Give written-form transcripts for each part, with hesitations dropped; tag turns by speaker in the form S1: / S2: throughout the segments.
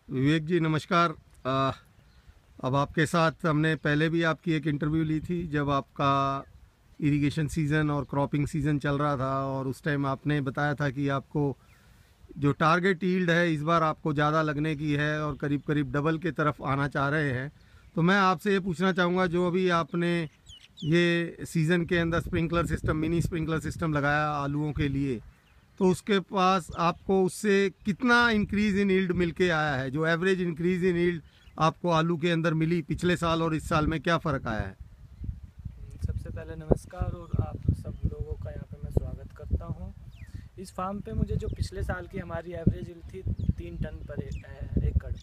S1: विवेक जी नमस्कार। अब आपके साथ हमने पहले भी आपकी एक इंटरव्यू ली थी जब आपका इरिगेशन सीज़न और क्रॉपिंग सीज़न चल रहा था, और उस टाइम आपने बताया था कि आपको जो टारगेट यील्ड है इस बार आपको ज़्यादा लगने की है और करीब करीब डबल के तरफ आना चाह रहे हैं। तो मैं आपसे ये पूछना चाहूँगा, जो अभी आपने ये सीज़न के अंदर sprinkler system, mini sprinkler system लगाया आलूओं के लिए, तो उसके पास आपको उससे कितना इंक्रीज़ इन यील्ड मिल के आया है? जो एवरेज इंक्रीज़ इन यील्ड आपको आलू के अंदर मिली पिछले साल और इस साल में, क्या फ़र्क आया है?
S2: सबसे पहले नमस्कार और आप सब लोगों का यहाँ पे मैं स्वागत करता हूँ। इस फार्म पे मुझे जो पिछले साल की हमारी एवरेज यील्ड थी 3 टन पर एकड़,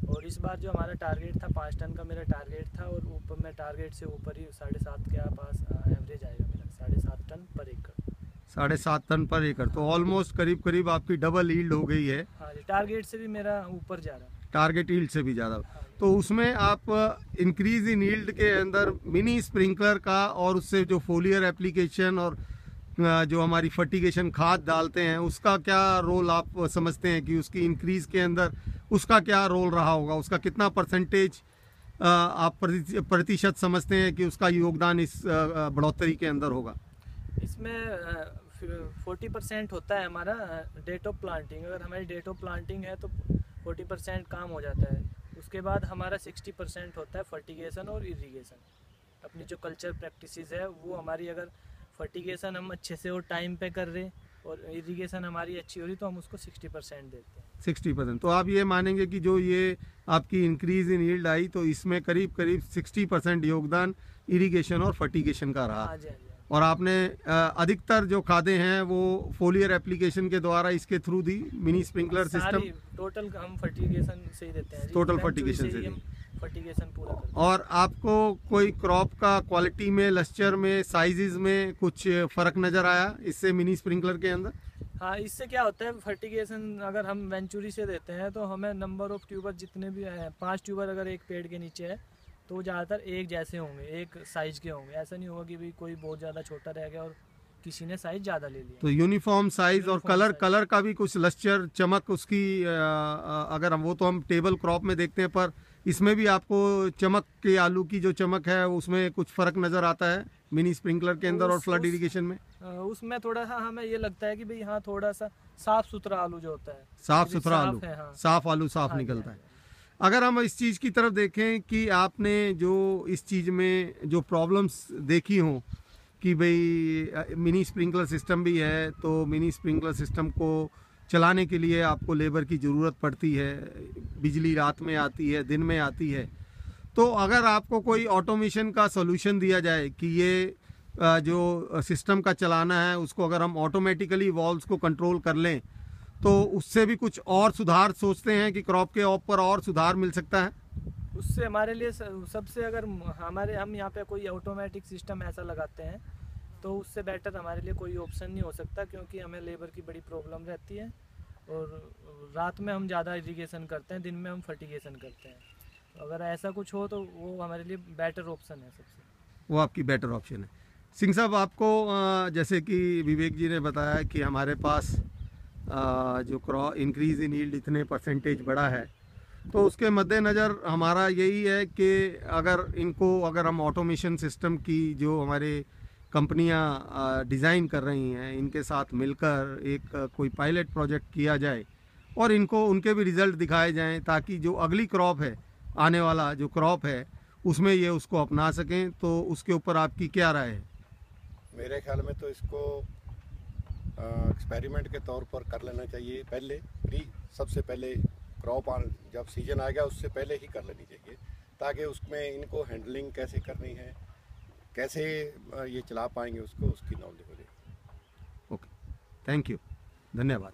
S2: और इस बार जो हमारा टारगेट था 5 टन का मेरा टारगेट था, और ऊपर मैं टारगेट से ऊपर ही 7.5 के पास एवरेज आएगा मेरा 7.5 टन पर एकड़।
S1: 7.5 टन पर एकड़, तो ऑलमोस्ट करीब करीब आपकी डबल यील्ड हो गई है।
S2: हाँ जी, टारगेट से भी मेरा ऊपर जा रहा है।
S1: टारगेट यील्ड से भी ज़्यादा।
S2: हाँ
S1: तो उसमें आप इंक्रीज़ इन यील्ड के अंदर मिनी स्प्रिंकलर का और उससे जो फोलियर एप्लीकेशन और जो हमारी फर्टिगेशन खाद डालते हैं उसका क्या रोल आप समझते हैं कि उसकी इंक्रीज़ के अंदर उसका क्या रोल रहा होगा? उसका कितना परसेंटेज आप प्रतिशत समझते हैं कि उसका योगदान इस बढ़ोतरी के अंदर होगा?
S2: इसमें 40% होता है हमारा डेट ऑफ प्लांटिंग। अगर हमारी डेट ऑफ प्लांटिंग है तो 40% काम हो जाता है। उसके बाद हमारा 60% होता है फर्टिगेशन और इरिगेशन। अपनी जो कल्चर प्रैक्टिसेस है वो हमारी, अगर फर्टिगेशन हम अच्छे से और टाइम पे कर रहे और इरिगेशन हमारी अच्छी हो रही तो हम उसको 60% देते हैं।
S1: 60%। तो आप ये मानेंगे कि जो ये आपकी इंक्रीज इन यील्ड आई तो इसमें करीब करीब 60% योगदान इरिगेशन और फर्टिगेशन का रहा।
S2: हाँ जी, हाँ जी।
S1: और आपने अधिकतर जो खादें हैं वो फोलियर एप्लीकेशन के द्वारा इसके through the, mini sprinkler system
S2: total हम फर्टिगेशन से ही देते हैं।
S1: टोटल फर्टिगेशन से दी।
S2: फर्टिगेशन पूरा करते हैं।
S1: और आपको कोई क्रॉप का क्वालिटी में, लस्चर में, साइजेस में कुछ फ़र्क नज़र आया इससे मिनी स्प्रिंकलर के अंदर?
S2: हाँ, इससे क्या होता है, फर्टिगेशन अगर हम वेंचुरी से देते हैं तो हमें नंबर ऑफ ट्यूबर जितने भी हैं, 5 ट्यूबर अगर एक पेड़ के नीचे है तो ज़्यादातर एक जैसे होंगे, एक साइज के होंगे। ऐसा नहीं होगा कि भाई कोई बहुत ज़्यादा छोटा रह गया और किसी ने साइज ज़्यादा ले लिया।
S1: तो यूनिफॉर्म साइज और कलर का भी कुछ लस्चर, चमक उसकी अगर हम, वो तो हम टेबल क्रॉप में देखते हैं, पर इसमें भी आपको चमक के, आलू की जो चमक है उसमें कुछ फ़र्क नज़र आता है मिनी स्प्रिंकलर के अंदर और फ्लड इरिगेशन में?
S2: उसमें थोड़ा सा हमें ये लगता है कि भाई हाँ, थोड़ा सा साफ सुथरा आलू जो होता है,
S1: साफ सुथरा आलू,
S2: हाँ।
S1: साफ आलू साफ
S2: हाँ
S1: निकलता
S2: हाँ
S1: है। अगर हम इस चीज़ की तरफ देखें कि आपने जो इस चीज़ में जो प्रॉब्लम्स देखी हों कि भाई मिनी स्प्रिंकलर सिस्टम भी है तो मिनी स्प्रिंकलर सिस्टम को चलाने के लिए आपको लेबर की ज़रूरत पड़ती है, बिजली रात में आती है, दिन में आती है। तो अगर आपको कोई ऑटोमेशन का सॉल्यूशन दिया जाए कि ये जो सिस्टम का चलाना है उसको अगर हम ऑटोमेटिकली वॉल्व्स को कंट्रोल कर लें तो उससे भी कुछ और सुधार सोचते हैं कि क्रॉप के ऊपर और सुधार मिल सकता है?
S2: उससे हमारे लिए सबसे, अगर हम यहाँ पे कोई ऑटोमेटिक सिस्टम ऐसा लगाते हैं तो उससे बेटर हमारे लिए कोई ऑप्शन नहीं हो सकता, क्योंकि हमें लेबर की बड़ी प्रॉब्लम रहती है और रात में हम ज़्यादा इरिगेशन करते हैं, दिन में हम फर्टिगेशन करते हैं। तो अगर ऐसा कुछ हो तो वो हमारे लिए बेटर ऑप्शन है सबसे।
S1: वो आपकी बेटर ऑप्शन है। सिंह साहब, आपको जैसे कि विवेक जी ने बताया कि हमारे पास जो क्रॉप इंक्रीज इन यील्ड इतने परसेंटेज बढ़ा है, तो उसके मद्देनज़र हमारा यही है कि अगर हम ऑटोमेशन सिस्टम की जो हमारे कंपनियां डिज़ाइन कर रही हैं इनके साथ मिलकर एक कोई पायलट प्रोजेक्ट किया जाए और इनको उनके भी रिज़ल्ट दिखाए जाएं, ताकि जो अगली क्रॉप है, आने वाला जो क्रॉप है उसमें ये उसको अपना सकें। तो उसके ऊपर आपकी क्या राय है?
S3: मेरे ख्याल में तो इसको एक्सपेरिमेंट के तौर पर कर लेना चाहिए। पहले सबसे पहले क्रॉप जब सीजन आएगा उससे पहले ही कर लेनी चाहिए, ताकि उसमें इनको हैंडलिंग कैसे करनी है, कैसे ये चला पाएंगे उसको, उसकी नॉलेज हो जाए।
S1: ओके, थैंक यू, धन्यवाद।